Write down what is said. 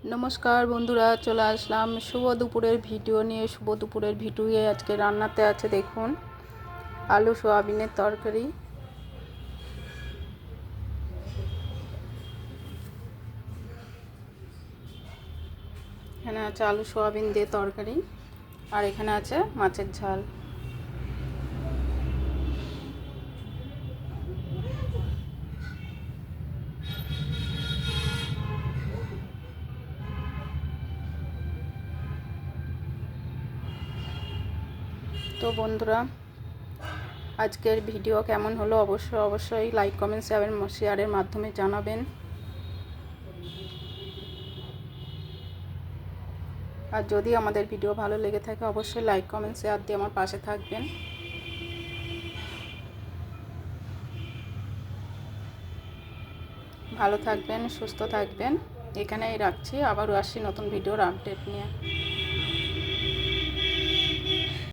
নমস্কার বন্ধুরা, চলে আসলাম শুভ দুপুরের ভিডিও নিয়ে। শুভ দুপুরের ভিডিওয়ে আজকে রান্নাতে আছে দেখুন আলু সোয়াবিনের তরকারি। এখানে আছে আলু সোয়াবিন দিয়ে তরকারি, আর এখানে আছে মাছের ঝাল। তো বন্ধুরা, আজকের ভিডিও কেমন হলো অবশ্যই লাইক কমেন্ট শেয়ারের মাধ্যমে জানাবেন। আর যদি আমাদের ভিডিও ভালো লেগে থাকে অবশ্যই লাইক কমেন্ট শেয়ার দিয়ে আমার পাশে থাকবেন। ভালো থাকবেন, সুস্থ থাকবেন। এখানেই রাখছি, আবারও আসছি নতুন ভিডিওর আপডেট নিয়ে।